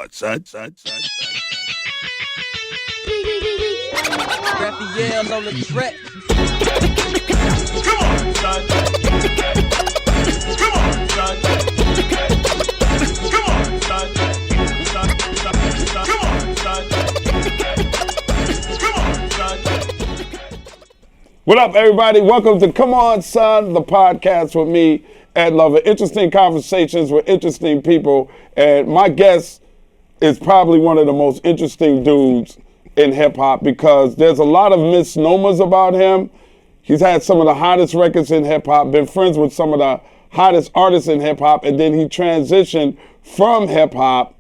on, son. Raphael on the track. Come on, son. Come on, son. Come on, son. Come on, son. Come on, son. What up, everybody? Welcome to Come On, Son, the podcast with me, Ed Lover. Interesting conversations with interesting people. And my guest is probably one of the most interesting dudes in hip-hop because there's a lot of misnomers about him. He's had some of the hottest records in hip-hop, been friends with some of the hottest artists in hip-hop, and then he transitioned from hip-hop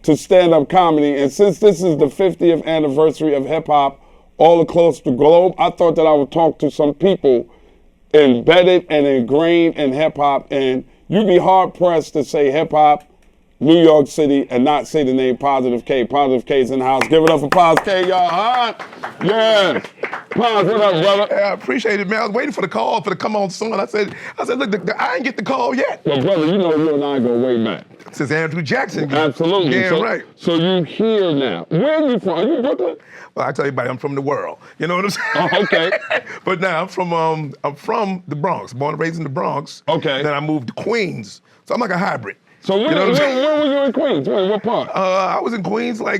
to stand-up comedy. And since this is the 50th anniversary of hip-hop all across the globe, I thought that I would talk to some people embedded and ingrained in hip-hop, and you'd be hard-pressed to say hip-hop, New York City, and not say the name Positive K. Positive K's in the house. Give it up for Pos K, y'all, huh? Yeah. Pos, what up, brother? Yeah, I appreciate it, man. I was waiting for the call for the Come On Son. I said, look, I ain't get the call yet. Well, brother, you know you and I go way back. Since Andrew Jackson. Absolutely. Yeah, right. So you here now. Where are you from? Are you Brooklyn? Well, I tell you, buddy, I'm from the world. You know what I'm saying? Oh, okay. But now I'm from the Bronx, born and raised in the Bronx. Okay. Then I moved to Queens, so I'm like a hybrid. So where were you in Queens? Wait, what part? I was in Queens, I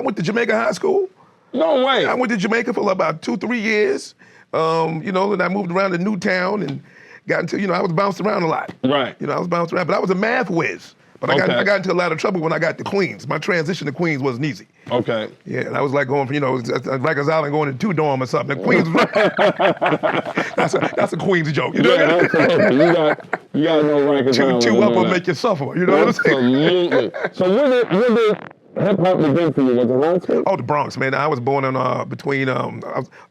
went to Jamaica High School. No way. I went to Jamaica for about 2-3 years. And I moved around to Newtown and got into, I was bounced around a lot. Right. I was bounced around, but I was a math whiz. But I got into a lot of trouble when I got to Queens. My transition to Queens wasn't easy. Okay. Yeah, and I was like going from, Rikers Island going to two-dorm or something. And Queens was that's a Queens joke, you know? Yeah, absolutely. You got no Rikers Island. Two up will make you suffer, you know what I'm saying? Absolutely. So when did hip-hop begin for you? Was it high school? Oh, the Bronx, man. I was born in between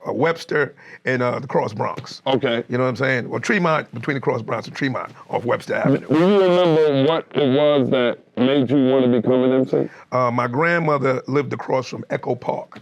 Webster and the Cross Bronx. Okay. You know what I'm saying? Well, Tremont, between the Cross Bronx and Tremont off Webster Avenue. Do you remember what it was that made you want to become an MC? My grandmother lived across from Echo Park.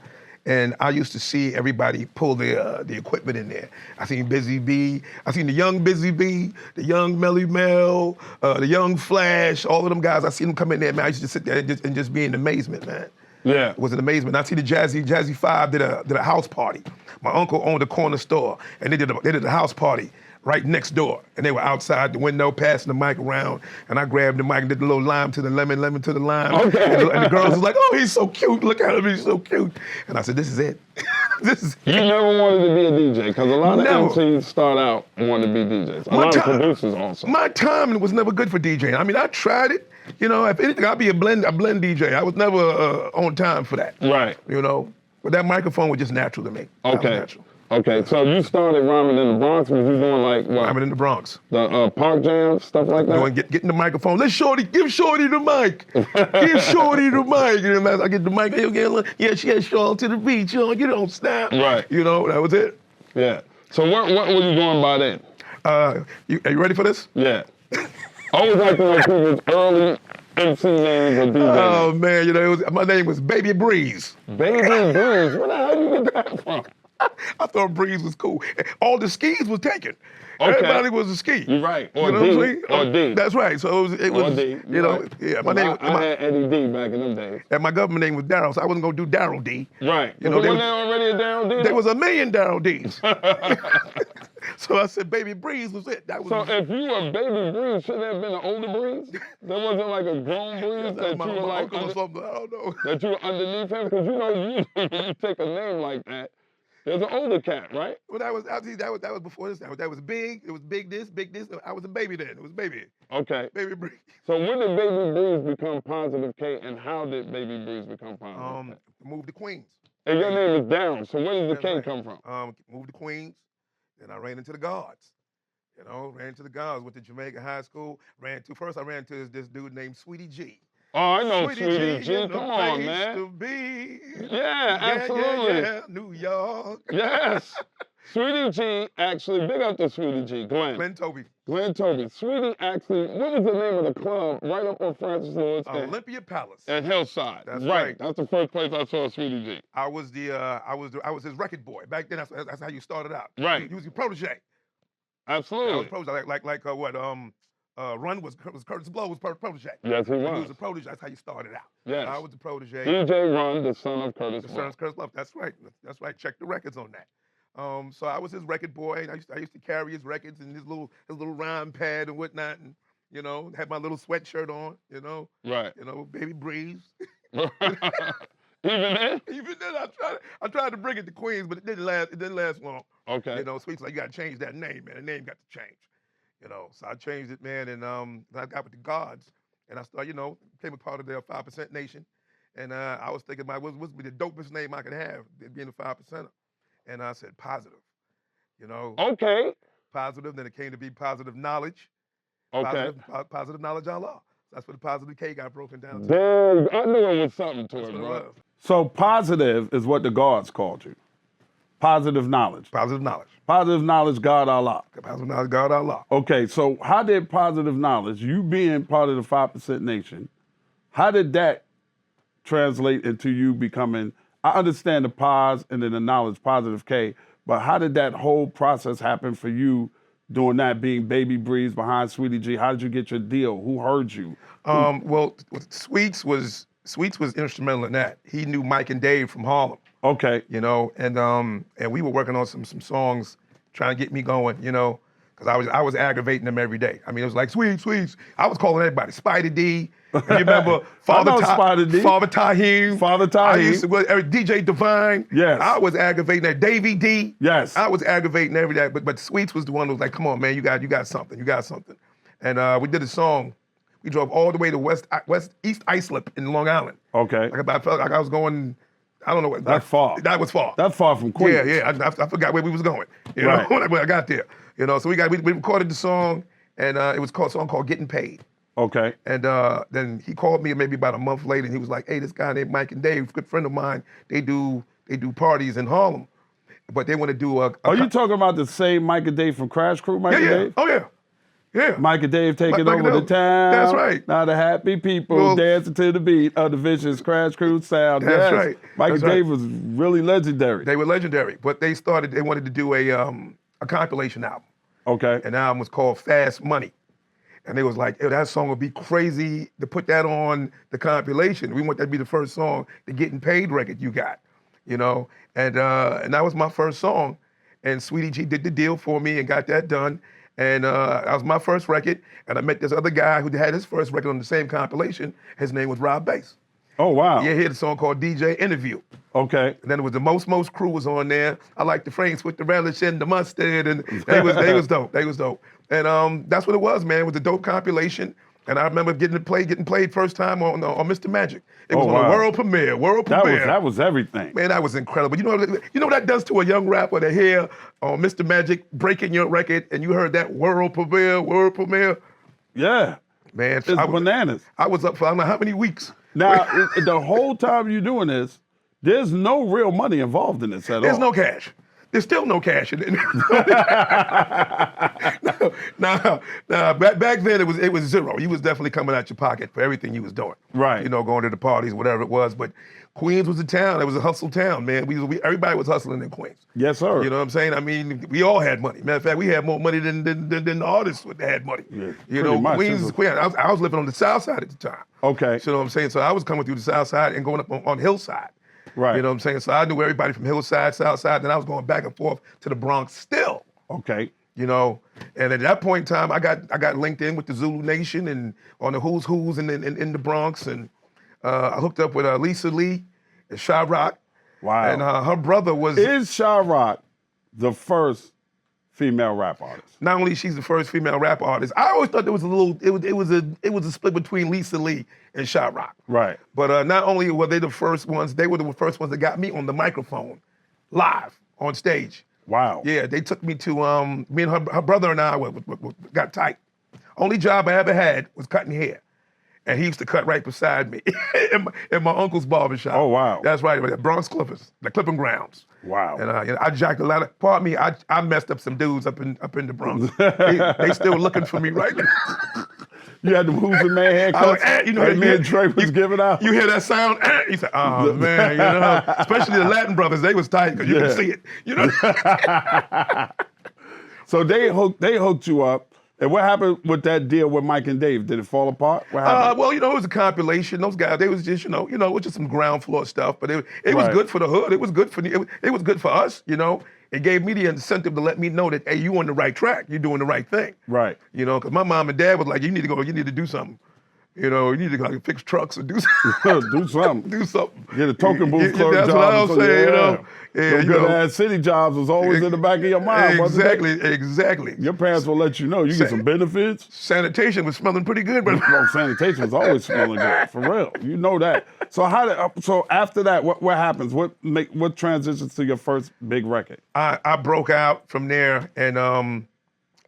And I used to see everybody pull the equipment in there. I seen Busy B, I seen the young Busy B, the young Melly Mel, the young Flash, all of them guys. I seen them come in there, man. I used to sit there and just be in amazement, man. Yeah. It was an amazement. I see the JayZ 5 did a house party. My uncle owned a corner store, and they did a house party right next door. And they were outside the window passing the mic around, and I grabbed the mic and did the little lime to the lemon, lemon to the lime. Okay. And the girls was like, oh, he's so cute. Look at him, he's so cute. And I said, this is it. This is it. You never wanted to be a DJ, because a lot of MCs start out wanting to be DJs. A lot of producers also. My timing was never good for DJing. I mean, I tried it. If anything, I'd be a blend DJ. I was never on time for that. Right. But that microphone was just natural to me. Okay. Okay, so you started rhyming in the Bronx. Was you doing like what? Rhyming in the Bronx. The park jams, stuff like that? Getting the microphone. Give Shorty the mic. Give Shorty the mic. I get the mic. Yeah, she had Sean to the beach. You don't stop. Right. That was it. Yeah. So what were you doing by then? Are you ready for this? Yeah. I always like to know people's early MC names or DJ Oh man, my name was Baby Breeze. Baby Breeze? Where the hell did you get that from? I thought Breeze was cool. All the skis was taken. Okay. Everybody was a ski. You're right. Or what I'm saying? Or D. That's right. So it was D. Yeah, my name. I had Eddie D back in them days. And my government name was Daryl, so I wasn't gonna do Daryl D. Right. Wasn't there already a Daryl D? There was a million Daryl Ds. So I said Baby Breeze was it. So if you were Baby Breeze, shouldn't there have been an older Breeze? There wasn't like a grown Breeze that you were like or something. I don't know. That you were underneath him? Because usually when you take a name like that, there's an older cat, right? Well, that was before this time. That was big. It was big this. I was a baby then. It was baby. Okay. Baby Breeze. So when did Baby Breeze become Positive K, and how did Baby Breeze become Positive K? Moved to Queens. And your name is Darren, so where did the K come from? Moved to Queens, then I ran into the guards. Ran into the guards, went to Jamaica High School, first I ran into this dude named Sweetie G. Oh, I know Sweetie G. Come on, man. To be. Yeah, absolutely. Yeah, New York. Yes. Sweetie G, actually, big up to Sweetie G, Glenn Toby. Glenn Toby. Sweetie actually, what was the name of the club right up on Francis Lewis? Olympia Palace. At Hillside. That's right. That's the first place I saw Sweetie G. I was his record boy. Back then, that's how you started out. Right. He was your protege. Absolutely. I was protege, Run was Curtis Blow was protege. Yes, he He was. was a protege. That's how you started out. Yes. I was the protege. DJ Run, the son of Curtis The Blow. son of Curtis Blow. That's right. That's right. Check the records on that. So I was his record boy, and I used to carry his records and his little rhyme pad and whatnot, and had my little sweatshirt on, Right. Baby Breeze. Even then? Even then, I tried to bring it to Queens, but it didn't last long. Okay. Sweet's like, you got to change that name, man. The name got to change. So I changed it, man, and I got with the Gods, and I started, became a part of their 5% Nation, and I was thinking about what would be the dopest name I could have, being a 5%er, and I said Positive, Okay. Positive. Then it came to be Positive Knowledge. Okay. Positive Knowledge Allah. That's where the Positive K got broken down to. Damn, I knew it was something to That's it, what it bro. was. So positive is what the Gods called you. Positive knowledge. Positive Knowledge. Positive knowledge, God Allah. Positive Knowledge, God Allah. Okay, so how did positive knowledge, you being part of the 5% Nation, how did that translate into you becoming, I understand the pos and then the knowledge, positive K, but how did that whole process happen for you doing that, being Baby Breeze behind Sweetie G? How did you get your deal? Who heard you? Well, Sweets was instrumental in that. He knew Mike and Dave from Harlem. Okay. And we were working on some songs trying to get me going, because I was aggravating them every day. I mean, it was like, Sweets. I was calling everybody Spider D. And you remember Father Tahim. Father Tahim. I used to DJ Divine. Yes. I was aggravating that. Davey D. Yes. I was aggravating every day. But Sweets was the one who was like, come on, man, you got something. And we did a song. We drove all the way to East Islip in Long Island. Okay. I felt like I was going, I don't know what. That's far. That was far. That's far from Queens. Yeah. I forgot where we was going. Right. When I got there. So we recorded the song, and it was a song called Getting Paid. Okay. And then he called me maybe about a month later, and he was like, hey, this guy named Mike and Dave, good friend of mine, they do parties in Harlem, but they want to do a Are you talking about the same Mike and Dave from Crash Crew, Mike and Dave? Oh, yeah. Yeah. Mike and Dave taking Mike over and the Dave. town. That's right. Now the happy people dancing to the beat of the vicious Crash Crew sound. That's yes. right. Mike That's and right. Dave was really legendary. They were legendary, but they wanted to do a compilation album. Okay. And the album was called Fast Money. And they was like, hey, that song would be crazy to put that on the compilation. We want that to be the first song, the Getting Paid record you got, And that was my first song. And Sweetie G did the deal for me and got that done. And that was my first record. And I met this other guy who had his first record on the same compilation. His name was Rob Bass. Oh, wow. Yeah, he had a song called DJ Interview. Okay. And then it was the Most Crew was on there. I like the Franks with the relish and the mustard, and they was dope. They was dope. And that's what it was, man. It was a dope compilation. And I remember getting played first time on Mr. Magic. It was on a world premiere. That was everything. Man, that was incredible. You know what that does to a young rapper to hear on Mr. Magic breaking your record, and you heard that world premiere. Yeah. Man, It's bananas. I was up for I don't know how many weeks. Now, the whole time you're doing this, there's no real money involved in this at all. There's no cash. There's still no cash in it. No, back then it was zero. You was definitely coming out your pocket for everything you was doing. Right. Going to the parties, whatever it was. But Queens was a town. It was a hustle town, man. Everybody was hustling in Queens. Yes, sir. You know what I'm saying? I mean, we all had money. Matter of fact, we had more money than the artists that had money. Yeah, much. Queens is Queens. I was living on the South Side at the time. Okay. You know what I'm saying? So I was coming through the South Side and going up on Hillside. Right. You know what I'm saying? So I knew everybody from Hillside, Southside, then I was going back and forth to the Bronx still. Okay. And at that point in time, I got linked in with the Zulu Nation and on the Who's in the Bronx, and I hooked up with Lisa Lee and Sha Rock. Wow. And her brother was. Is Sha Rock the first female rap artist? Not only she's the first female rap artist, I always thought there was it was a split between Lisa Lee and Sha Rock. Right. But not only were they the first ones, they were the first ones that got me on the microphone, live on stage. Wow. Yeah, they took me to me and her brother and I got tight. Only job I ever had was cutting hair. And he used to cut right beside me in my uncle's barbershop. Oh, wow. That's right, the Bronx Clippers, the Clipping Grounds. Wow. And I jacked a lot of, pardon me, I messed up some dudes up in the Bronx. they still looking for me right now. You had the Who's in Man haircuts? Me and Dre was giving out. You hear that sound? You say, oh man, especially the Latin brothers, they was tight because you can see it. So they hooked you up. And what happened with that deal with Mike and Dave? Did it fall apart? What happened? Well, it was a compilation. Those guys, they was just, it was just some ground floor stuff. But it was Right. good for the hood. It was good for it was good for us. It gave me the incentive to let me know that, hey, you on the right track. You're doing the right thing. Right. Because my mom and dad was like, you need to go. You need to do something. You need to like fix trucks or do something. Do something. Do something. Get a token booth clerk That's job. what I was saying. Yeah, Yeah, good ass city jobs was always in the back of your mind. wasn't it? Exactly. Your parents will let you know. You get some benefits. Sanitation was smelling pretty good, but Well, sanitation was always smelling good, for real. You know that. So so after that, what happens? What transitions to your first big record? I broke out from there, and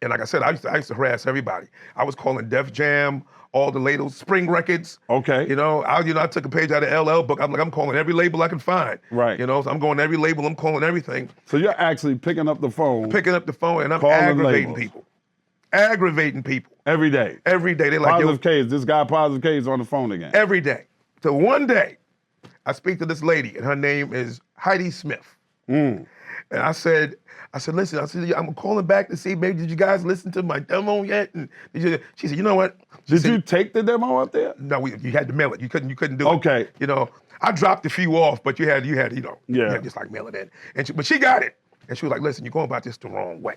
like I said, I used to harass everybody. I was calling Def Jam, all the labels, Spring Records. Okay. I took a page out of LL book. I'm calling every label I can find. Right. So I'm going to every label. I'm calling everything. So you're actually picking up the phone. And I'm Calling aggravating labels. people. Aggravating people. Every day. Every day. They're like, Positive K's. This guy, Positive K's, on the phone again. every day. So one day, I speak to this lady, and her name is Heidi Smith. And I said, listen, I'm calling back to see, maybe did you guys listen to my demo yet? And she said, you know what? Did you take the demo out there? No, you had to mail it. You couldn't do it. Okay. I dropped a few off, but you had you had Yeah. just like mail it in. But she got it. And she was like, listen, you're going about this the wrong way.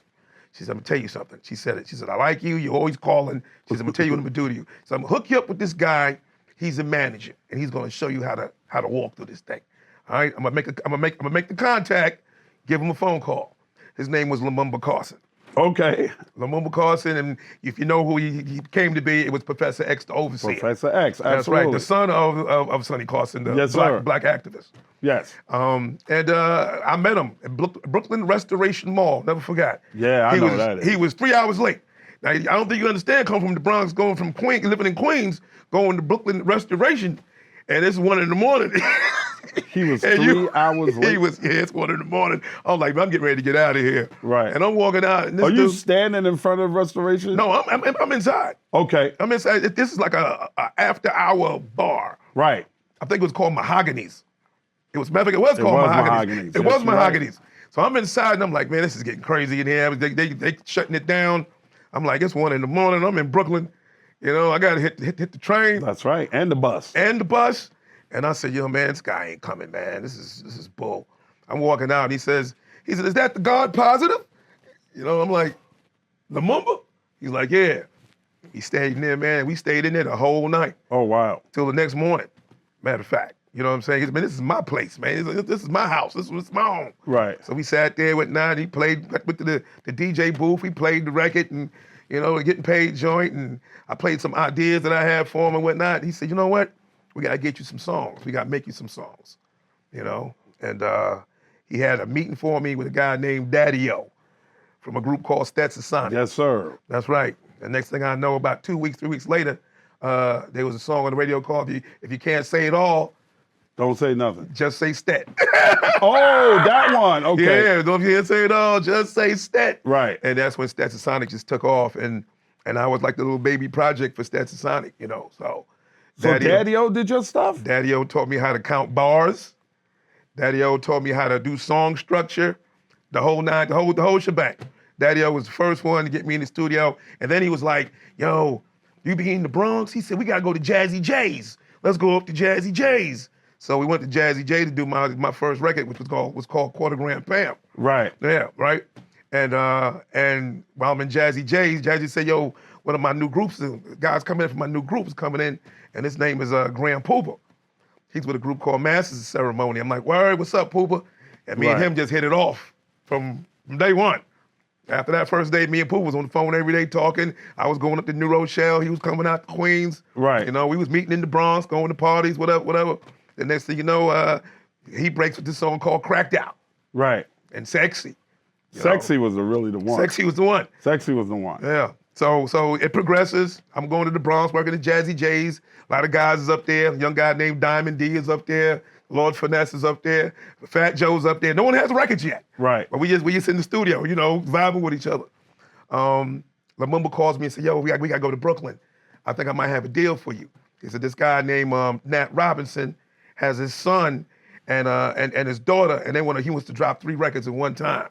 She said, I'm gonna tell you something. She said it. She said, I like you. You're always calling. She said, I'm gonna tell you what I'm gonna do to you. So I'm gonna hook you up with this guy. He's a manager, and he's gonna show you how to walk through this thing. All right. I'm gonna make the contact. Give him a phone call. His name was Lumumba Carson. Okay. Lumumba Carson, and if you know who he came to be, it was Professor X, the overseer. Professor X, absolutely. That's right, the son of Sonny Carson, the Yes, sir. black activist. Yes. And I met him at Brooklyn Restoration Mall. Never forgot. Yeah, I know where that is. He was 3 hours late. Now I don't think you understand. Coming from the Bronx, going from Queens, living in Queens, going to Brooklyn Restoration, and it's 1 a.m. He was 3 hours late. It's 1 a.m. I'm like, I'm getting ready to get out of here. Right. And I'm walking out. And this Are you dude, standing in front of Restoration? No, I'm inside. Okay. I'm inside. This is like a after-hour bar. Right. I think it was called Mahogany's. It was called Mahogany's. It was Mahogany's. So I'm inside and I'm like, man, this is getting crazy in here. They shutting it down. I'm like, it's 1 a.m. I'm in Brooklyn. I gotta hit the train. That's right. And the bus. And I said, yo, man, this guy ain't coming, man. This is bull. I'm walking out. He says, is that the God Positive? I'm like, Lumumba? He's like, yeah. He stayed in there, man. We stayed in there the whole night. Oh, wow. Till the next morning. Matter of fact. You know what I'm saying? He said, man, this is my place, man. This is my house. This is my home. Right. So we sat there with Nine. He played, went to the DJ booth. He played the record and, getting paid joint. And I played some ideas that I had for him and whatnot. He said, you know what? We got to get you some songs. We got to make you some songs, And he had a meeting for me with a guy named Daddy-O from a group called Stetson Sonic. Yes, sir. That's right. The next thing I know, about 2 weeks, 3 weeks later, there was a song on the radio called If You Can't Say It All, Don't say nothing. Just Say Stet. Oh, that one. Okay. Yeah, don't you say it all, just say Stet. Right. And that's when Stetson Sonic just took off. And I was like the little baby project for Stetson Sonic, So Daddy-O did your stuff? Daddy-O taught me how to count bars. Daddy-O taught me how to do song structure, the whole shebang. Daddy-O was the first one to get me in the studio. And then he was like, yo, you be in the Bronx? He said, we got to go to JayZ. Let's go up to JayZ. So we went to JayZ to do my first record, which was called Quarter Gram Pam. Right. Yeah, right. And while I'm in JayZ said, yo, one of my new groups, guys coming in from my new group is coming in, and his name is Grand Puba. He's with a group called Masters of Ceremony. I'm like, word, what's up, Puba? And me and him just hit it off from day one. After that first day, me and Puba was on the phone every day talking. I was going up to New Rochelle. He was coming out to Queens. Right. We was meeting in the Bronx, going to parties, whatever. The next thing you know, he breaks with this song called Cracked Out. Right. And Sexy. Sexy was really the one. Sexy was the one. Sexy was the one. Yeah. So it progresses. I'm going to the Bronx, working at JayZ. A lot of guys is up there. A young guy named Diamond D is up there. Lord Finesse is up there. Fat Joe's up there. No one has records yet. Right. But we just in the studio, vibing with each other. Lumumba calls me and said, yo, we got to go to Brooklyn. I think I might have a deal for you. He said, this guy named Nat Robinson has his son and his daughter, and he wants to drop 3 records at one time.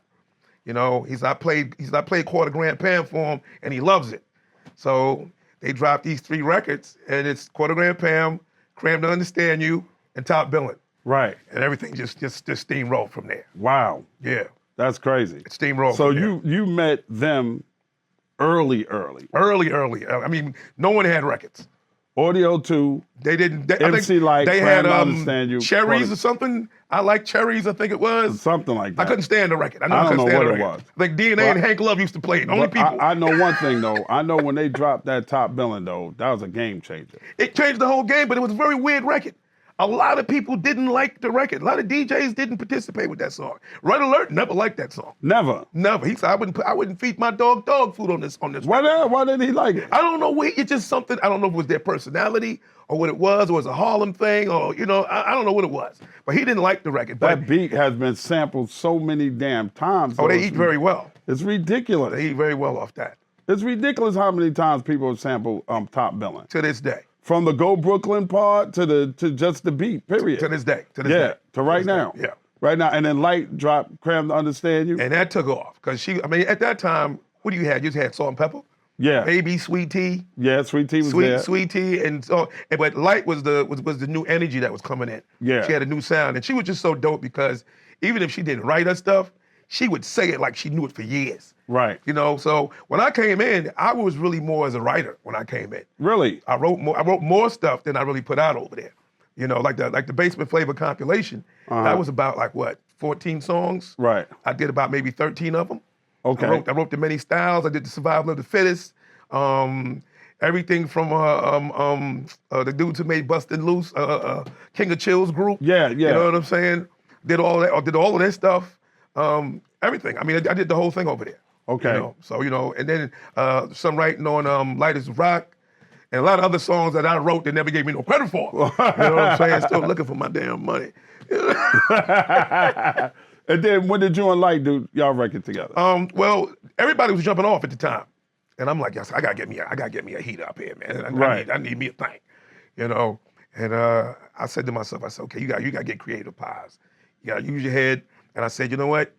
He said, I played Quarter Grand Pam for him, and he loves it. So they dropped these 3 records, and it's Quarter Grand Pam, Cram to Understand You, and Top Billin'. Right. And everything just steamrolled from there. Wow. Yeah. That's crazy. It steamrolled So from there. you met them early. Early. I mean, no one had records. Audio 2. They didn't. I MC think Light, they Cram had to Understand You. Cherries or something. I like Cherries, I think it was. Something like that. I couldn't stand the record. I don't couldn't know stand what the it record. was. Like DNA and Hank Love used to play it. Only But people. I know one thing though. I know when they dropped that Top Billin' though, that was a game changer. It changed the whole game, but it was a very weird record. A lot of people didn't like the record. A lot of DJs didn't participate with that song. Red Alert never liked that song. Never. He said I wouldn't feed my dog food on this. Why didn't he like it? I don't know. It's just something. I don't know if it was their personality or what it was, or it was a Harlem thing, or I don't know what it was. But he didn't like the record. That beat has been sampled so many damn times. Oh, they eat very well. It's ridiculous. They eat very well off that. It's ridiculous how many times people have sampled Top Billin'. To this day. From the Go Brooklyn part to just the beat, period. To this day. To right now. Yeah. Right now. And then Light dropped Cram to Understand You. And that took off. Because at that time, what do you have? You just had Salt and Pepper. Yeah. Baby, Sweet Tea. Yeah, Sweet Tea was there. Sweet Tea, but Light was the new energy that was coming in. Yeah. She had a new sound, and she was just so dope because even if she didn't write her stuff, she would say it like she knew it for years. Right. So when I came in, I was really more as a writer when I came in. Really? I wrote more stuff than I really put out over there. Like the Basement Flavor compilation. That was about 14 songs. Right. I did about maybe 13 of them. Okay. I wrote the many styles. I did the Survival of the Fittest. Everything from the dudes who made Bustin' Loose, King of Chills group. Yeah. You know what I'm saying? Did all that. Did all of that stuff. Everything. I mean, I did the whole thing over there. Okay. And then some writing on Light as Rock, and a lot of other songs that I wrote that never gave me no credit for. You know what I'm saying? Still looking for my damn money. And then when did you and Light do y'all record together? Well, everybody was jumping off at the time, and I'm like, yes, I gotta get me a heat up here, man. I need me a thing, And I said to myself, okay, you gotta get creative pies. You gotta use your head. And I said, you know what?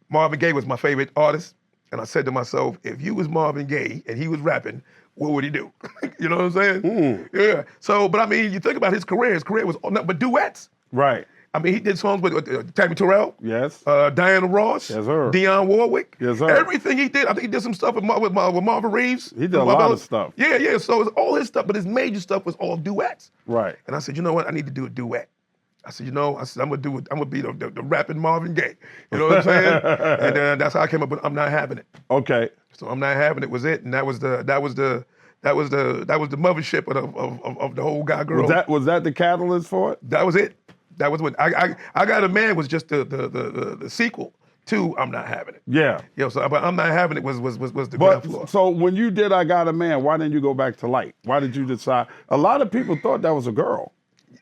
Marvin Gaye was my favorite artist, and I said to myself, if you was Marvin Gaye and he was rapping, what would he do? You know what I'm saying? Yeah. So, but I mean, you think about his career was nothing but duets. Right. I mean, he did songs with Tammy Terrell. Yes. Diana Ross. Yes, sir. Dionne Warwick. Yes, sir. Everything he did. I think he did some stuff with Marvin Reeves. He did a lot of stuff. Yeah. So it was all his stuff, but his major stuff was all duets. Right. And I said, you know what? I need to do a duet. I said, I'm gonna be the rapping Marvin Gaye. You know what I'm saying? And that's how I came up with I'm Not Having It. Okay. So I'm Not Having It was it, and that was the mothership of the whole guy girl. Was that the catalyst for it? That was it. That was what I Got a Man was just the sequel to I'm Not Having It. Yeah. But I'm Not Having It was the ground floor. So when you did I Got a Man, why didn't you go back to Light? Why did you decide? A lot of people thought that was a girl.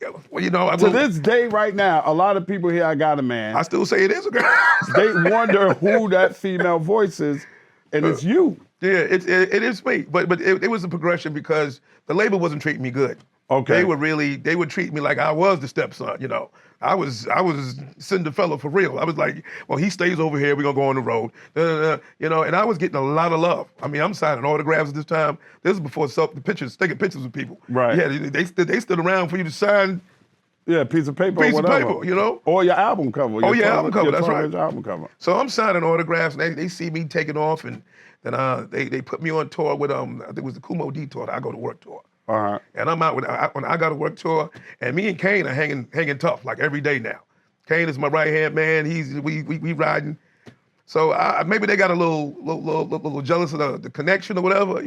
Yeah, well, to this day right now, a lot of people hear I Got a Man. I still say it is a girl. They wonder who that female voice is, and it's you. Yeah, it is me. But it was a progression because the label wasn't treating me good. Okay. They would treat me like I was the stepson, I was Cinderella for real. I was like, well, he stays over here, we're gonna go on the road. And I was getting a lot of love. I mean, I'm signing autographs at this time. This is before taking pictures with people. Right. Yeah, they stood around for you to sign. Yeah, a piece of paper or whatever. Or your album cover. Your album cover, that's right. Your album cover. So I'm signing autographs, and they see me taking off, and then they put me on tour with, I think it was the Kumo D tour, the I Go to Work tour. Uh-huh. And I'm out on I Got to Work tour, and me and Kane are hanging tough like every day now. Kane is my right hand man. We riding. So maybe they got a little jealous of the connection or whatever,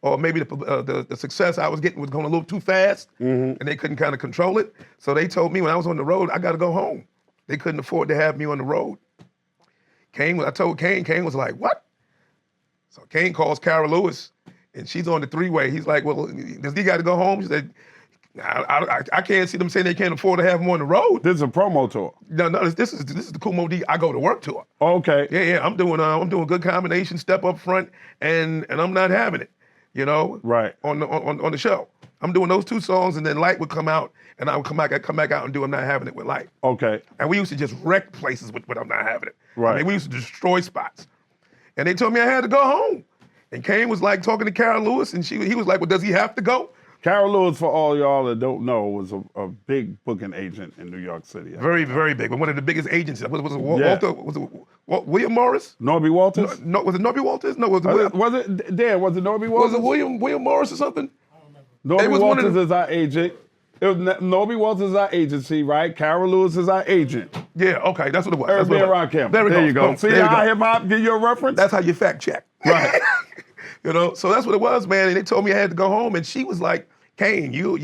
or maybe the success I was getting was going a little too fast, and they couldn't kind of control it. So they told me when I was on the road, I got to go home. They couldn't afford to have me on the road. I told Kane. Kane was like, what? So Kane calls Cara Lewis. And she's on the three-way. He's like, well, does he got to go home? She said, I can't see them saying they can't afford to have him on the road. This is a promo tour. No, this is the Kumo D I Go to Work tour. Okay. Yeah. I'm doing good combination, step up front, and I'm Not Having It. Right. On the show. I'm doing those two songs, and then Light would come out, and I would come back out and do I'm Not Having It with Light. Okay. And we used to just wreck places with I'm Not Having It. Right. I mean, we used to destroy spots. And they told me I had to go home. And Kane was like talking to Carol Lewis, and he was like, well, does he have to go? Carol Lewis, for all y'all that don't know, was a big booking agent in New York City. Very, very big. One of the biggest agents. Was it Yeah. Walter? Was it William Morris? Norby Walters? No, was it Norby Walters? No, was it William? Was it Norby Walters? Was it William Morris or something? Norby was one of Walters the- is our agent. It was Norby Walters is our agency, right? Carol Lewis is our agent. Yeah, okay, that's what it was. That's Everybody what it was. around Campbell. There we There go. you go. Boom. See There you how go. hip hop give you a reference? That's how you fact check. Right. You know, so that's what it was, man. And they told me I had to go home, and she was like, Kane, you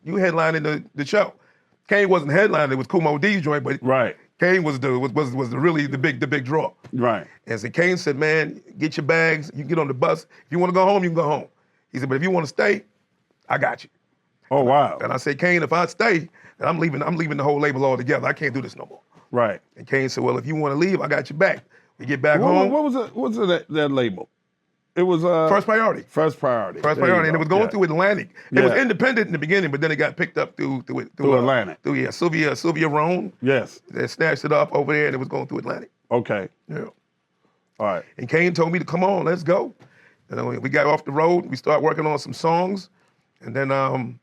headlining the show. Kane wasn't headlining, it was Kumo D's joint, but Right. Kane was the big draw. Right. And so Kane said, man, get your bags, you can get on the bus. If you want to go home, you can go home. He said, but if you want to stay, I got you. Oh, wow. And I said, Kane, if I stay, then I'm leaving the whole label altogether. I can't do this no more. Right. And Kane said, well, if you want to leave, I got your back. We get back What home. was that label? It was First Priority. First Priority. First There you Priority, and go. it was going Yeah. through Atlantic. It was Yeah. independent in the beginning, but then it got picked up through Atlantic. Through Sylvia Roan. Yes. They snatched it up over there, and it was going through Atlantic. Okay. Yeah. All right. And Kane told me to come on, let's go. And then we got off the road. We started working on some songs, and then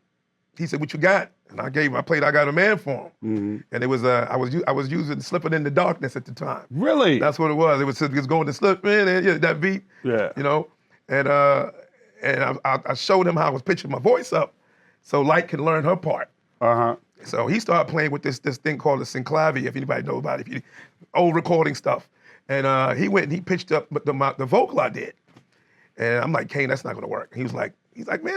he said, "What you got?" And I played "I Got a Man" for him. Mm-hmm. And it was I was using "Slipping in the Darkness" at the time. Really? That's what it was. It was going to slip in, and yeah, that beat. Yeah. You know, and I showed him how I was pitching my voice up, so Light can learn her part. Uh-huh. So he started playing with this thing called the synclavier, if anybody knows about it, old recording stuff. And he went and he pitched up the vocal I did. And I'm like, Kane, that's not gonna work. He's like, man,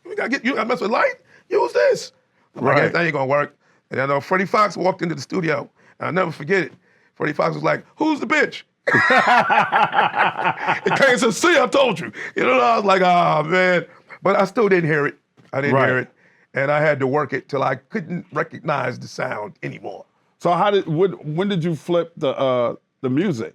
you gotta mess with Light. Use this. I'm like, Right. that ain't gonna work. And I know Freddie Fox walked into the studio, and I'll never forget it. Freddie Fox was like, who's the bitch? And Kane said, see, I told you. You know, I was like, oh, man. But I still didn't hear it. I didn't Right. hear it. And I had to work it till I couldn't recognize the sound anymore. So when did you flip the music?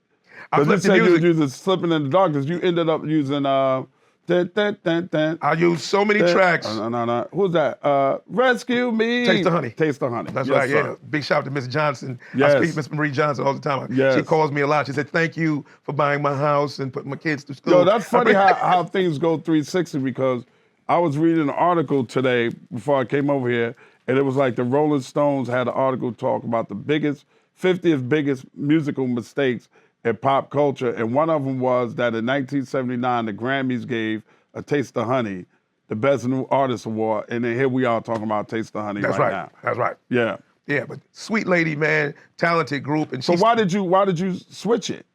I Because you flipped the said you music. were using Slipping in the Darkness. You ended up using dun, dun, dun, dun, I used so many tracks. No. Who's that? Rescue Me. Taste the Honey. Taste the Honey. That's Yes, right, sir. yeah. Big shout out to Miss Johnson. Yes. I speak to Miss Marie Johnson all the time. Yes. She calls me a lot. She said, thank you for buying my house and putting my kids to school. Yo, that's funny how things go 360 because I was reading an article today before I came over here, and it was like the Rolling Stones had an article talk about the 50th biggest musical mistakes in pop culture, and one of them was that in 1979, the Grammys gave A Taste of Honey the Best New Artist Award, and then here we are talking about Taste of Honey That's right right. now. That's right. Yeah. Yeah, but sweet lady, man, talented group. And So she's, why did you switch it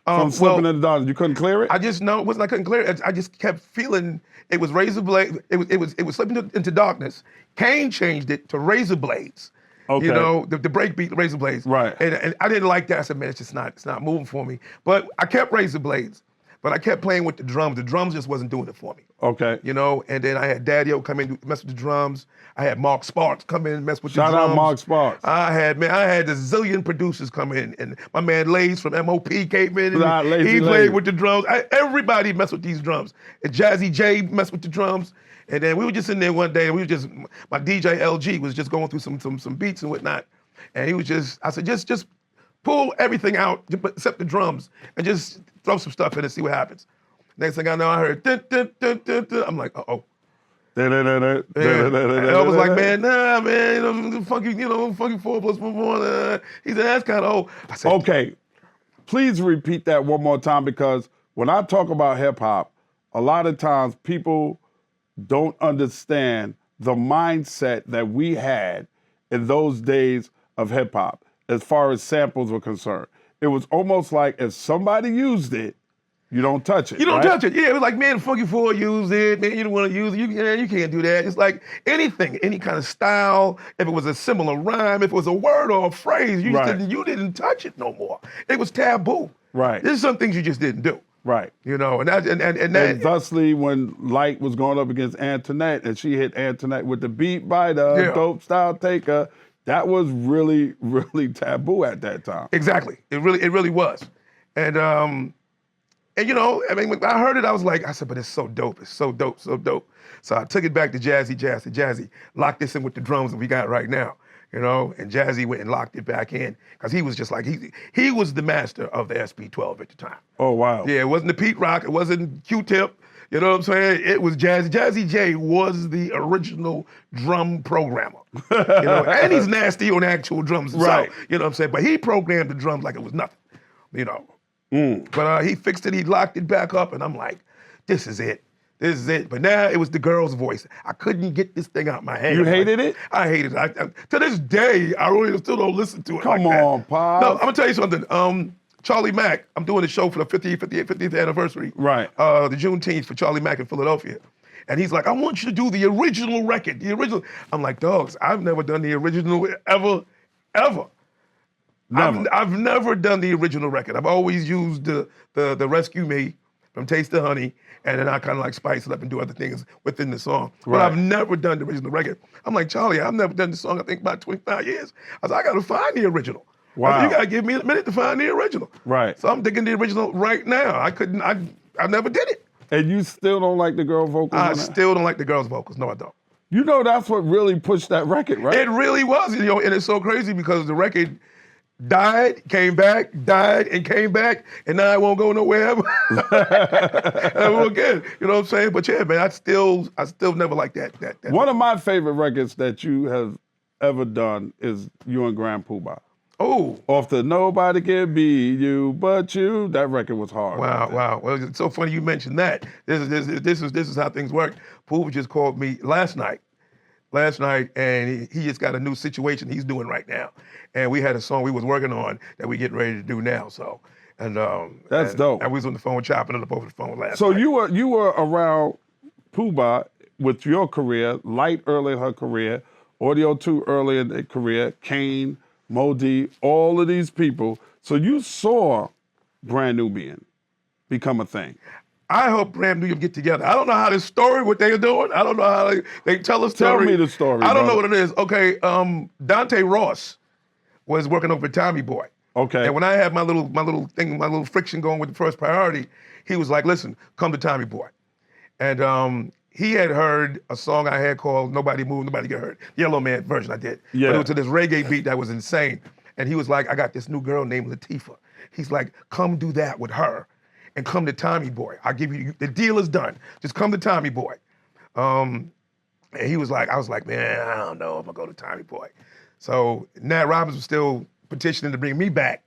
from Slipping in the Darkness? You couldn't clear it? I just know it wasn't. I couldn't clear it. I just kept feeling it was razor blade. It was slipping into darkness. Kane changed it to razor blades. Okay. You know, the breakbeat razor blades. Right. And I didn't like that. I said, man, it's not moving for me. But I kept razor blades. But I kept playing with the drums. The drums just wasn't doing it for me. Okay. You know, and then I had Daddy-O come in, mess with the drums. I had Mark Sparks come in and mess with the Shout drums. out Mark Sparks. I had a zillion producers come in, and my man Lays from MOP came in, and Right, Lazy he Lays. played with the drums. Everybody messed with these drums. And Jazzy J messed with the drums. And then we were just in there one day, and my DJ LG was just going through some beats and whatnot. And he was I said, just pull everything out except the drums, and just throw some stuff in and see what happens. Next thing I know, I heard dun, dun, dun, dun, dun. I'm like, uh-oh. And I was like, man, nah, man, funky 4 plus 1. He said, that's kind of old. I said, Okay, please repeat that one more time because when I talk about hip hop, a lot of times people don't understand the mindset that we had in those days of hip hop as far as samples were concerned. It was almost like if somebody used it, you don't touch it. you don't right? touch it. Yeah, it was like, man, Funky 4 used it. Man, you don't want to use it. You can't do that. It's like anything, any kind of style. If it was a similar rhyme, if it was a word or a phrase, you didn't touch it no more. It was taboo. Right. There's some things you just didn't do. Right. You know, and that. And thusly, when Light was going up against Antoinette, and she hit Antoinette with the beat biter, Yeah. dope style taker, that was really, really taboo at that time. Exactly. It really was. And you know, I mean, when I heard it, I said, but it's so dope. It's so dope, so dope. So I took it back to Jazzy, lock this in with the drums that we got right now. you know, and JayZ went and locked it back in because he was just like, he was the master of the SP12 at the time. Oh, wow. Yeah, it wasn't the Pete Rock, it wasn't Q-Tip, you know what I'm saying? It was JayZ. JayZ J was the original drum programmer, you know, and he's nasty on actual drums himself, Right. you know what I'm saying? But he programmed the drums like it was nothing, you know. But he fixed it, he locked it back up, and I'm like, this is it. This is it. But now it was the girl's voice. I couldn't get this thing out my head. You hated it? I hated it. To this day, I really still don't listen to it. Come like on, that. Pop. No, I'm gonna tell you something. Charlie Mack, I'm doing a show for the 50th anniversary. Right. The Juneteenth for Charlie Mack in Philadelphia. And he's like, I want you to do the original record, the original. I'm like, dogs, I've never done the original ever. Never. I've never done the original record. I've always used the Rescue Me from Taste the Honey, and then I kind of like spice it up and do other things within the song. But Right. I've never done the original record. I'm like, Charlie, I've never done the song, I think about 25 years. I said, I gotta find the original. Wow. I said, you gotta give me a minute to find the original. Right. So I'm digging the original right now. I never did it. And you still don't like the girl vocals I on that? still don't like the girls' vocals. No, I don't. You know that's what really pushed that record, right? It really was, you know, and it's so crazy because the record died, came back, died, and came back, and now I won't go nowhere ever. Ever again. You know what I'm saying? But yeah, man, I still never liked that. One of my favorite records that you have ever done is you and Grand Puba. Oh. Off the Nobody Can Be You But You. That record was hard. Wow. Well, it's so funny you mentioned that. This is how things work. Puba just called me last night, and he just got a new situation he's doing right now. And we had a song we was working on that we getting ready to do now. So, That's dope. And we was on the phone chopping it up over the phone last So night. you were around Puba with your career, Light early in her career, Audio 2 early in their career, Kane, Modi, all of these people. So you saw Brand Nubian become a thing. I hope Brand Nubian get together. I don't know how this story, what they are doing. I don't know how they tell a story. Tell me the story, I don't brother. know what it is. Okay, Dante Ross was working over at Tommy Boy. Okay. And when I had my little friction going with the First Priority, he was like, listen, come to Tommy Boy. And he had heard a song I had called Nobody Move, Nobody Get Hurt. Yellow Man version I did. Yeah. But it was to this reggae beat that was insane. And he was like, I got this new girl named Latifah. He's like, come do that with her and come to Tommy Boy. I'll give you, the deal is done. Just come to Tommy Boy. And he was like, I was like, man, I don't know if I'll go to Tommy Boy. So Nat Robbins was still petitioning to bring me back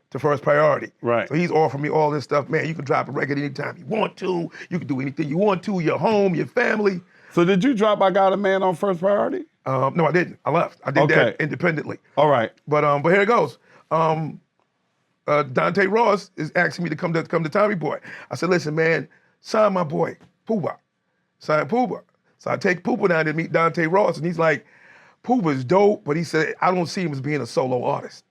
to First Priority. Right. So he's offering me all this stuff. Man, you can drop a record anytime you want to. You can do anything you want to, your home, your family. So did you drop I Got a Man on First Priority? No, I didn't. I left. I did Okay. that independently. All right. But here it goes. Dante Ross is asking me to come to Tommy Boy. I said, listen, man, sign my boy, Puba. Sign Puba. So I take Puba down to meet Dante Ross, and he's like, Puba's dope, but he said, I don't see him as being a solo artist.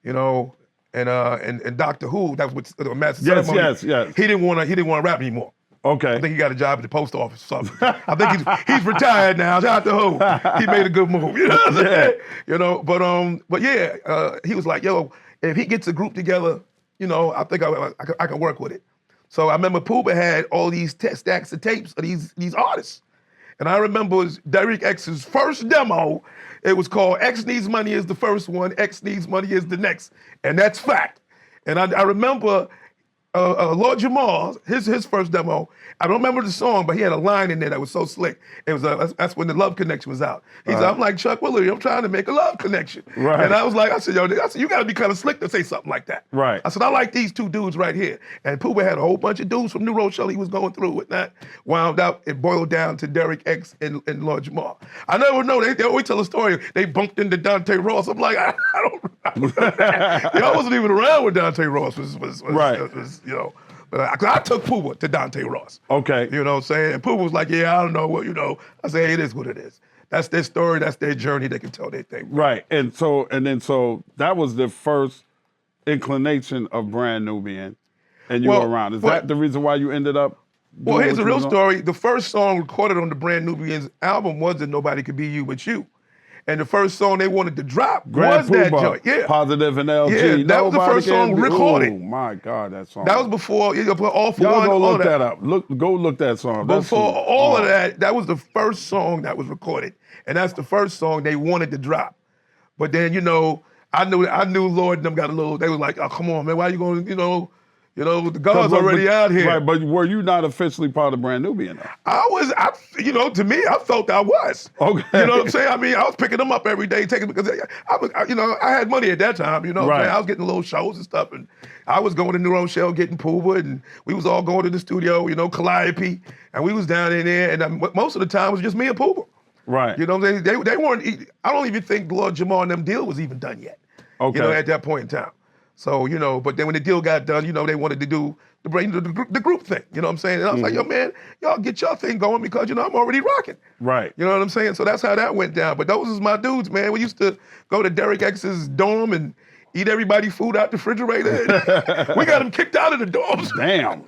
You know, and Doctor Who, that was with Master Ceremony. Yes. He didn't want to rap anymore. Okay. I think he got a job at the post office or something. I think he's retired now. Shout out to Who. He made a good move. You know what I'm saying? You know, but yeah, he was like, yo, if he gets a group together, you know, I think I can work with it. So I remember Puba had all these stacks of tapes of these artists. And I remember it was Derek X's first demo. It was called X Needs Money is the first one, X Needs Money is the next. And that's fact. And I remember Lord Jamal, his first demo, I don't remember the song, but he had a line in there that was so slick. It was that's when the Love Connection was out. He said, I'm like Chuck Willery, I'm trying to make a love connection. Right. And I said, you gotta be kind of slick to say something like that. Right. I said, I like these two dudes right here. And Puba had a whole bunch of dudes from New Rochelle he was going through with that. Wound up, it boiled down to Derek X and Lord Jamal. I never know, they always tell a story, they bumped into Dante Ross. I'm like, I don't I wasn't even around when Dante Ross was you know. But I took Puba to Dante Ross. Okay. You know what I'm saying? And Puba was like, yeah, I don't know what, you know. I say, hey, it is what it is. That's their story, that's their journey, they can tell their thing. Right. And so that was the first inclination of Brand Nubian, and you were around. Is that the reason why you ended up Well, doing here's what the you real was on? story. The first song recorded on the Brand Nubian's album wasn't Nobody Could Be You But You. And the first song they wanted to drop Grand was that Puba, joint. Yeah. Positive and LG. Yeah, that was the Nobody first song can be- recorded. Oh my God, that song. That was before, All For Y'all One. go all look that up. Go look that song. That Before shit- all of that was the first song that was recorded. And that's the first song they wanted to drop. But then, I knew Lord and them got a little, they was like, oh, come on, man, why you going, the God's already out here. Right, but were you not officially part of Brand Nubian though? To me, I felt I was. Okay. You know what I'm saying? I mean, I was picking them up every day, because I had money at that time, what I'm Right. saying? I was getting little shows and stuff, and I was going to New Rochelle getting Puba, and we was all going to the studio, Calliope, and we was down in there, and most of the time it was just me and Puba. Right. They weren't, I don't even think Lord Jamar and them deal was even done yet. Okay. At that point in time. So, but then when the deal got done, they wanted to do the group thing. You know what I'm saying? And I was like, yo, man, y'all get your thing going because, I'm already rocking. Right. You know what I'm saying? So that's how that went down. But those was my dudes, man. We used to go to Derek X's dorm and eat everybody food out the refrigerator. We got them kicked out of the dorms. Damn.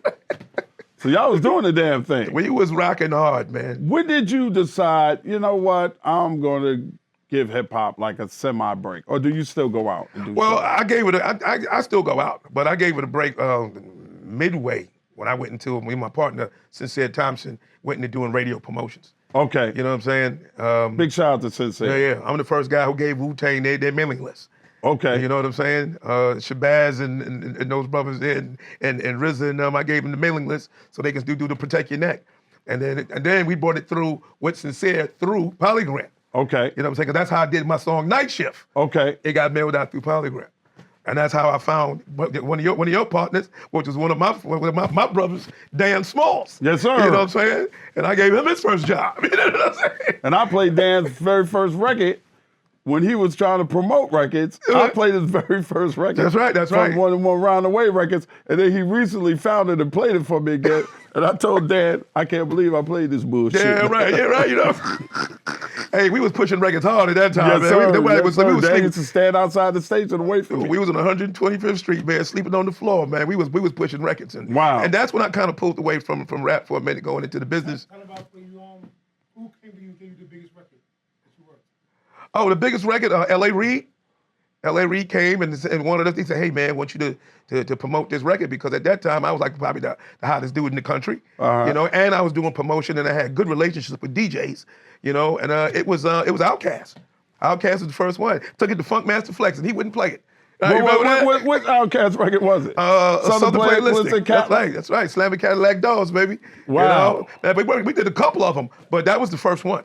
So y'all was doing the damn thing. We was rocking hard, man. When did you decide, you know what, I'm going to give hip hop like a semi break, or do you still go out and do? Well, stuff? I gave it. I still go out, but I gave it a break midway when I went into me and my partner Sincere Thompson went into doing radio promotions. Okay. You know what I'm saying? Big shout out to Sincere. Yeah. I'm the first guy who gave Wu-Tang their mailing list. Okay. You know what I'm saying? Shabazz and those brothers there and RZA and them, I gave them the mailing list so they can do the Protect Your Neck, and then we brought it through with Sincere through Polygram. Okay. You know what I'm saying? 'Cause that's how I did my song Night Shift. Okay. It got mailed out through Polygram. And that's how I found one of your partners, which was one of my brothers, Dan Smalls. Yes, sir. You know what I'm saying? And I gave him his first job. You know what I'm saying? And I played Dan's very first record when he was trying to promote records. I played his very first record. That's right. From one of them Round the Way records. And then he recently found it and played it for me again. And I told Dan, I can't believe I played this bullshit. Yeah, right. Hey, we was pushing records hard at that time, Yes, man. sir. We was Dan sleeping. used to stand outside the station and wait for me. We was on 125th Street, man, sleeping on the floor, man. We was pushing records, and Wow. And that's when I kind of pulled away from rap for a minute, going into the business. Tell about when who came to you and gave you the biggest record that you worked? Oh, the biggest record, L.A. Reid. L.A. Reid came and one of them, he said, hey, man, I want you to promote this record, because at that time I was like probably the hottest dude in the country, and I was doing promotion, and I had good relationships with DJs, and it was Outkast. Outkast was the first one. Took it to Funkmaster Flex, and he wouldn't play it. What Outkast record was it? Southern Playlistic. Cadillac? That's right. Slamming Cadillac Dolls, baby. Wow. Man, we did a couple of them, but that was the first one.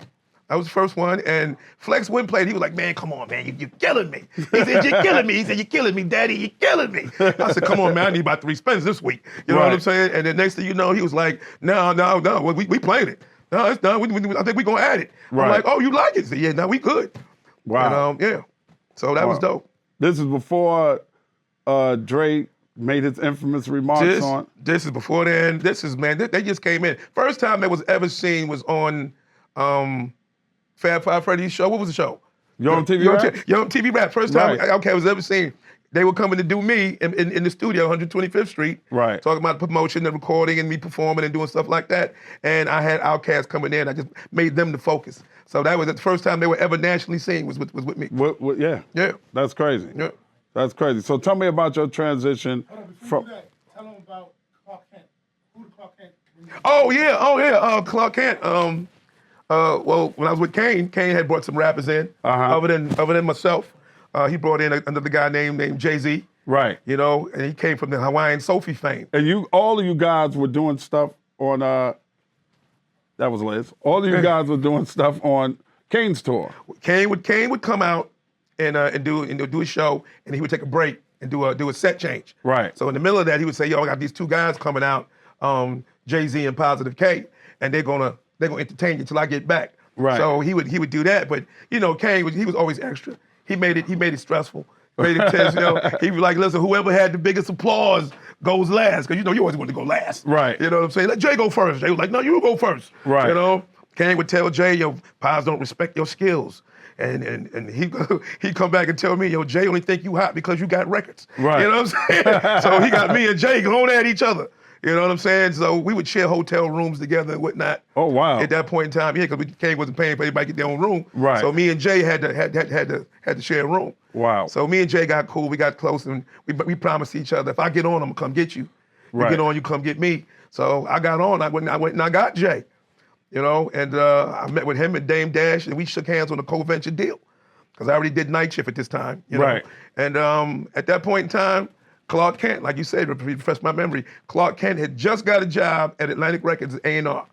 That was the first one, and Flex wouldn't play it. He was like, man, come on, man, you're killing me. He said, you're killing me. He said, you're killing me, daddy, you're killing me. I said, come on, man, I need about 3 spins this week. You know what I'm saying? And then next thing you know, he was like, no, we played it. No, it's done. I think we're going to add it. Right. I'm like, oh, you like it? He said, yeah, now we good. Wow. And, yeah. So that was dope. This is before Dre made his infamous remarks on. This is before then. This is, man, they just came in. First time that was ever seen was on Fab Five Freddy's show. What was the show? Yo MTV Rap? Yo MTV Rap. First time Right. Outkast was ever seen. They were coming to do me in the studio, 125th Street. Right. Talking about promotion and recording and me performing and doing stuff like that. And I had Outkast coming in. I just made them the focus. So that was the first time they were ever nationally seen was with me. Yeah. Yeah. That's crazy. Yeah. That's crazy. So tell me about your transition Hold on, before from. you do that, tell them about Clark Kent. Who did Clark Kent? Oh yeah. Clark Kent. Well, when I was with Kane had brought some rappers in. Other than myself, he brought in another guy named JayZ. Right. And he came from the Hawaiian Sophie fame. And all of you guys were doing stuff on. That was Liz. All of you guys were doing stuff on Kane's tour. Kane would come out and do a show, and he would take a break and do a set change. Right. So in the middle of that, he would say, "Yo, I got these two guys coming out, JayZ and Positive K, and they're gonna entertain you till I get back." Right. So he would do that, but Kane was always extra. He made it stressful. Made it tense. He was like, "Listen, whoever had the biggest applause goes last," because you always want to go last. Right. You know what I'm saying? Let Jay go first. Jay was like, "No, you go first." Right. Kane would tell Jay, "Yo, Pies don't respect your skills." And he'd come back and tell me, "Yo, Jay only think you hot because you got records." Right. You know what I'm saying? So he got me and Jay going at each other. You know what I'm saying? So we would share hotel rooms together and whatnot. Oh wow! At that point in time, yeah, because Kane wasn't paying for everybody to get their own room. Right. So me and Jay had to share a room. Wow. So me and Jay got cool. We got close, and we promised each other, if I get on, I'm gonna come get you. You Right. get on, you come get me. So I got on. I went and I got Jay. And I met with him and Dame Dash, and we shook hands on a co-venture deal. because I already did night shift at this time, you know. Right. And at that point in time, Clark Kent, like you said, refresh my memory, Clark Kent had just got a job at Atlantic Records as A&R.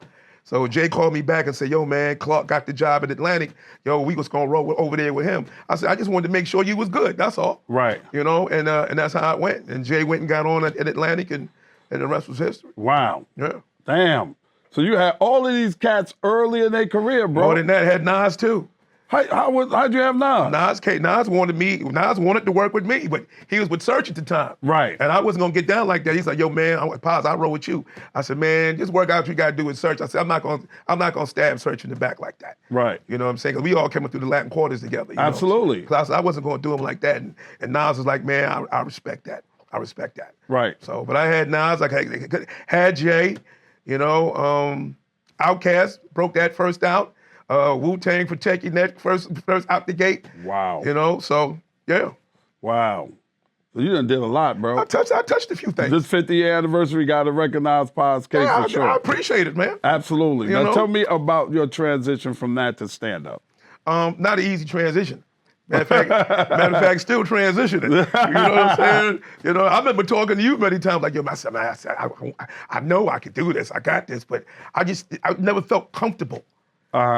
So Jay called me back and said, yo, man, Clark got the job at Atlantic. Yo, we was gonna roll over there with him. I said, I just wanted to make sure you was good, that's all. Right. You know, and that's how it went. And Jay went and got on at Atlantic, and the rest was history. Wow. Yeah. Damn. So you had all of these cats early in their career, bro. More than that, had Nas too. How'd you have Nas? Nas wanted to work with me, but he was with Search at the time. Right. And I wasn't gonna get down like that. He's like, yo, man, I roll with you. I said, man, just work out what you gotta do with Search. I said, I'm not gonna stab Search in the back like that. Right. You know what I'm saying? 'Cause we all came through the Latin quarters together. You Absolutely. Because I wasn't gonna do him like that. And Nas was like, man, I respect that. I respect that. Right. So, but I had Nas, had Jay, you know, Outkast broke that first out. Wu-Tang Protect Your Neck first out the gate. Wow. You know, so yeah. Wow. So you done did a lot, bro. I touched a few things. This 50th anniversary got to recognize Pa's case for sure. I appreciate it, man. Absolutely. You Now know? tell me about your transition from that to stand-up. Not an easy transition. Matter of fact, still transitioning. You know what I'm saying? You know, I remember talking to you many times, like, yo, I know I could do this, I got this, but I never felt comfortable.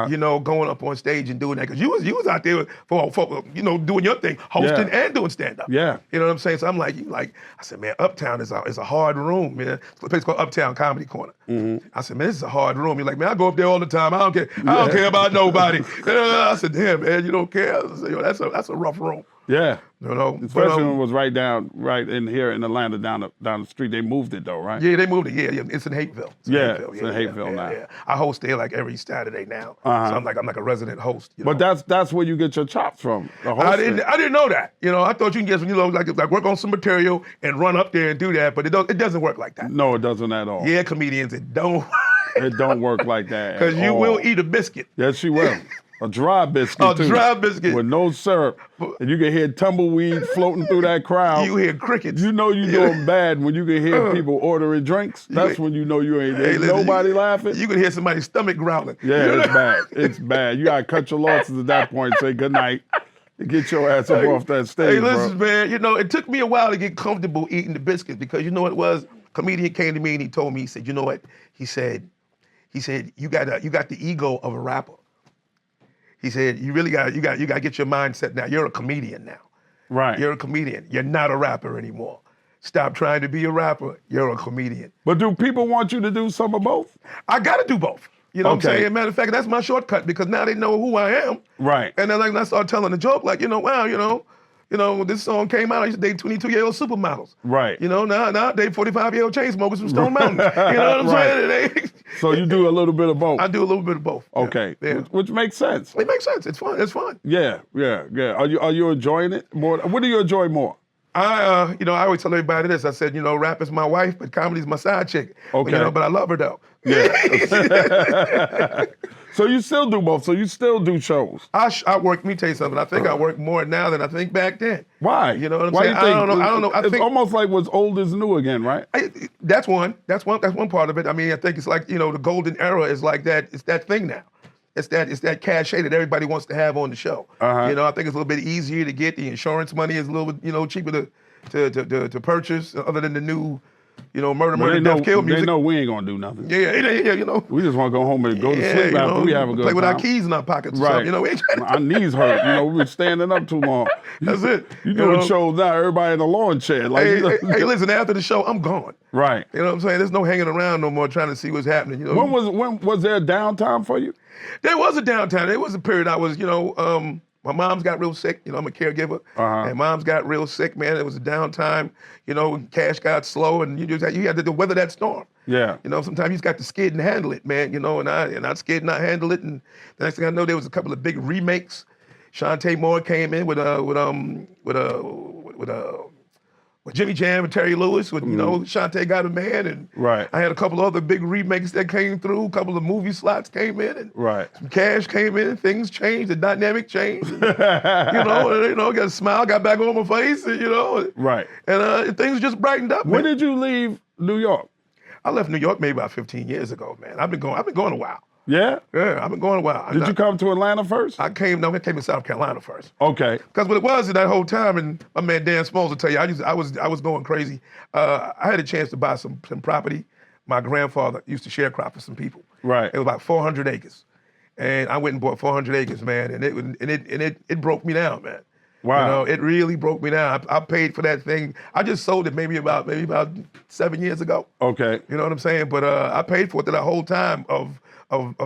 You know, going up on stage and doing that, because you was out there for you know, doing your thing, hosting and doing stand-up. Yeah. You know what I'm saying? So I'm like, I said, man, Uptown is a hard room, man. It's a place called Uptown Comedy Corner. Mm-hmm. I said, man, this is a hard room. You're like, man, I go up there all the time. I don't care. I don't care about nobody. I said, damn, man, you don't care. I said, yo, that's a rough room. Yeah. You know, especially when it was right in here in Atlanta, down the street. They moved it though, right? Yeah, they moved it. Yeah, it's in Hateville. It's in Hateville now. Yeah. I host there like every Saturday now, so I'm like a resident host. You know? But that's where you get your chops from. I didn't know that. You know, I thought you can get like work on some material and run up there and do that, but it doesn't work like that. No, it doesn't at all. Yeah, comedians, it don't. It don't work like that. Because you will eat a biscuit. Yes, you will. A dry biscuit, too. A dry biscuit. With no syrup. And you can hear tumbleweed floating through that crowd. You hear crickets. You know you're doing bad when you can hear people ordering drinks. That's when you know you ain't there. Nobody laughing. You can hear somebody's stomach growling. Yeah, it's bad. It's bad. You got to cut your losses at that point and say good night and get your ass up off that stage, Hey, listen, bro. man, you know, it took me a while to get comfortable eating the biscuits, because you know what it was? A comedian came to me and he told me, he said, you know what? He said, you got the ego of a rapper. He said, you got to get your mindset now. You're a comedian now. Right. You're a comedian. You're not a rapper anymore. Stop trying to be a rapper. You're a comedian. But do people want you to do some of both? I got to do both. You know what I'm saying? Matter of fact, that's my shortcut, because now they know who I am. Right. And then I start telling a joke like, when this song came out, I used to date 22-year-old supermodels. I date 45-year-old chain smokers from Stone Mountain. You know what I'm saying? So you do a little bit of both. I do a little bit of both. Okay, yeah. Which makes sense. It makes sense. It's fun. It's fun. Yeah. Are you enjoying it more? What do you enjoy more? I always tell everybody this. I said, rap is my wife, but comedy's my side chick. Okay. But I love her though. Yeah. So you still do both. So you still do shows. I work. Let me tell you something. I think I work more now than I think back then. Why? You know what I'm Why saying? You think? I don't know. It's almost like what's old is new again, right? That's one part of it. I mean, I think it's like, the golden era is like that. It's that thing now. It's that cachet that everybody wants to have on the show. I think it's a little bit easier to get. The insurance money is a little bit, cheaper to purchase, other than the new, murder, death, kill music. They know we ain't gonna do nothing. Yeah. We just want to go home and go to sleep after we have a good play with time. our keys in our pockets. Right. Our knees hurt. We've been standing up too long. That's it. You doing shows now, everybody in the lawn chair. Like, hey, listen, after the show, I'm gone. Right. You know what I'm saying? There's no hanging around no more trying to see what's happening. When was there a downtime for you? There was a downtime. There was a period I was, my mom's got real sick. I'm a caregiver. And mom's got real sick, man. It was a downtime. Cash got slow, and you had to weather that storm. Yeah. Sometimes you just got to skid and handle it, man. And I skid and I handle it. And the next thing I know, there was a couple of big remakes. Shantae Moore came in with Jimmy Jam and Terry Lewis. With Shantae Got a Man, and I had a couple other big remakes that came through. A couple of movie slots came in, and some cash came in. And things changed. The dynamic changed. And, got a smile, got back on my face, and and things just brightened up. When did you leave New York? I left New York maybe about 15 years ago, man. I've been going a while. Yeah? Yeah, I've been going a while. Did you come to Atlanta first? I came to South Carolina first. Okay. Because what it was that whole time, and my man Dan Smalls will tell you, I was going crazy. I had a chance to buy some property. My grandfather used to sharecrop for some people. Right. It was about 400 acres, and I went and bought 400 acres, man, and it broke me down, man. Wow. You know, it really broke me down. I paid for that thing. I just sold it maybe about 7 years ago. Okay. You know what I'm saying? But I paid for it that whole time of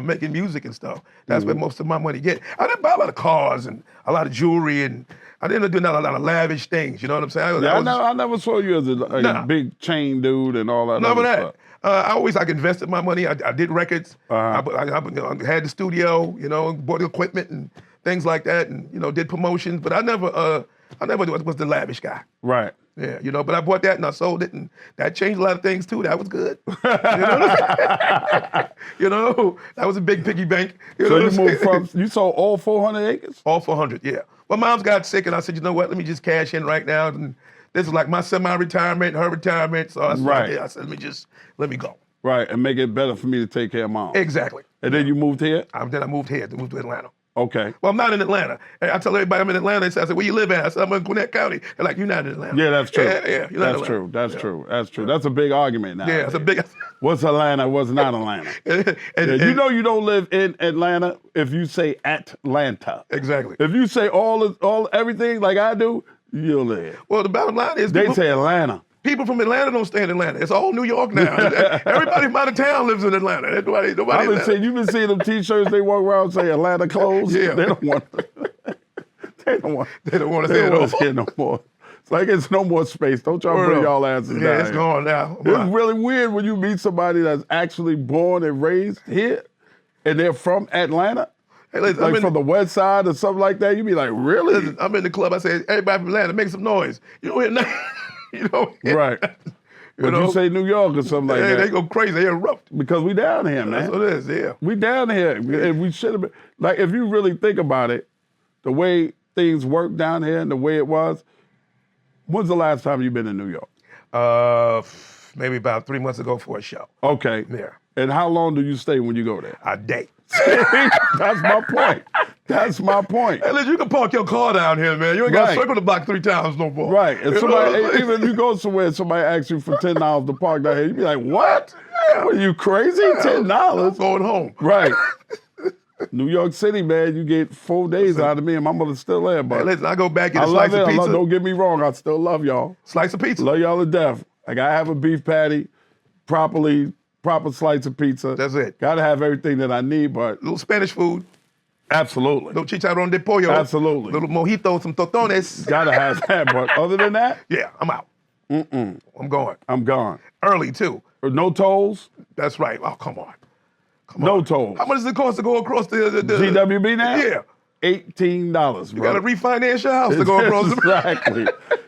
making music and stuff. That's where most of my money get. I didn't buy a lot of cars and a lot of jewelry, and I didn't do a lot of lavish things. You know what I'm saying? I never saw you as a big chain dude and all that. None of other that. Stuff. I always invested my money. I did records. Uh-huh. I had the studio, you know, bought equipment and things like that, and you know, did promotions. But I never was the lavish guy. Right. Yeah, you know. But I bought that and I sold it, and that changed a lot of things too. That was good. You know what I'm saying? You know, that was a big piggy bank. So you moved you sold all 400 acres? All 400, yeah. Well, Mom's got sick, and I said, you know what? Let me just cash in right now. And this is like my semi-retirement, her retirement. So I said, let me go. Right, and make it better for me to take care of Mom. Exactly. And then you moved here? Then I moved here, moved to Atlanta. Okay. Well, I'm not in Atlanta. I tell everybody I'm in Atlanta. They say, I said, where you live at? I said, I'm in Gwinnett County. They're like, you're not in Atlanta. Yeah, that's true. Yeah, you're not in Atlanta. That's true. That's true. That's a big argument now. Yeah, it's a big... What's Atlanta? What's not Atlanta? You know you don't live in Atlanta if you say Atlanta. Exactly. If you say everything like I do, you'll live. Well, the bottom line is... They say Atlanta. People from Atlanta don't stay in Atlanta. It's all New York now. Everybody from out of town lives in Atlanta. Nobody You've been seeing them T-shirts they walk around say Atlanta closed? Yeah. They don't want They don't want to say it all. Here no more. It's like it's no more space. Don't y'all bring y'all asses down. Yeah, it's gone now. It's really weird when you meet somebody that's actually born and raised here and they're from Atlanta. Hey, listen, like from the west side or something like that. You be like, really? Listen, I'm in the club. I say, everybody from Atlanta, make some noise. You don't hear nothing. You know, right. But you say New York or something like that. They go crazy. They erupt. Because we down here, man. That's what it is, yeah. We down here. And we should have been. Like, if you really think about it, the way things work down here and the way it was, when's the last time you've been in New York? Maybe about 3 months ago for a show. Okay. Yeah. And how long do you stay when you go there? A day. That's my point. That's my point. Hey, listen, you can park your car down here, man. You ain't got to circle the block 3 times no more. Right. And even if you go somewhere and somebody asks you for $10 to park down here, you be like, what? Yeah. What, are you crazy? $10? I'm going home. Right. New York City, man, you get 4 days out of me and my mother's still there, but hey, listen, I go back and get a slice of pizza. Don't get me wrong, I still love y'all. Slice of pizza. Love y'all to death. I gotta have a beef patty, proper slice of pizza. That's it. Gotta have everything that I need, but... A little Spanish food. Absolutely. Little chicharrón de pollo. Absolutely. Little mojito, some totones. Gotta have that, but other than that... Yeah, I'm out. I'm going. I'm gone. Early, too. No tolls? That's right. Oh, come on. No tolls. How much does it cost to go across the GWB now? Yeah. $18, bro. You got to refinance your house to go across Exactly.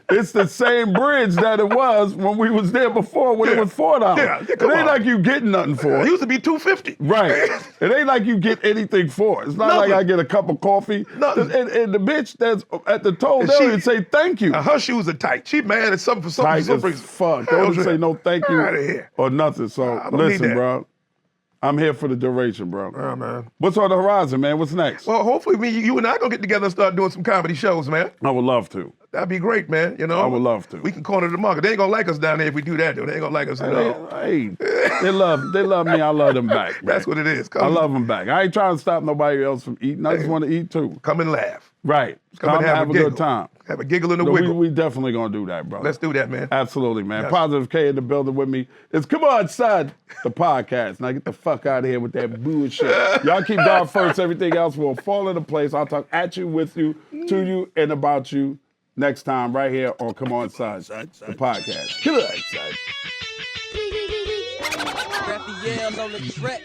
It's the same bridge that it was when we was there before when it was $4. Yeah, it ain't like you get nothing for it. It used to be $2.50. Right. It ain't like you get anything for it. It's not like I get a cup of coffee. Nothing. And the bitch that's at the toll there and say thank you. Her shoes are tight. She mad at something for some reason. Fuck. Don't say no thank you out of here. or nothing. So listen, bro. I'm here for the duration, bro. Oh, man. What's on the horizon, man? What's next? Well, hopefully you and I gonna get together and start doing some comedy shows, man. I would love to. That'd be great, man. You know, I would love to. We can corner the market. They ain't gonna like us down there if we do that, though. They ain't gonna like us at all. Hey, they love me. I love them back. That's what it is. I love them back. I ain't trying to stop nobody else from eating. I just want to eat too. Come and laugh. Right. Come and have a good time. Have a giggle and a wiggle. We definitely gonna do that, bro. Let's do that, man. Absolutely, man. Yes. Positive K in the building with me. It's Come On Son, the podcast. Now get the fuck out of here with that bullshit. Y'all keep God first. Everything else will fall into place. I'll talk at you, with you, to you, and about you next time right here on Come On Son, the podcast. Come on, son. Raphael on the track.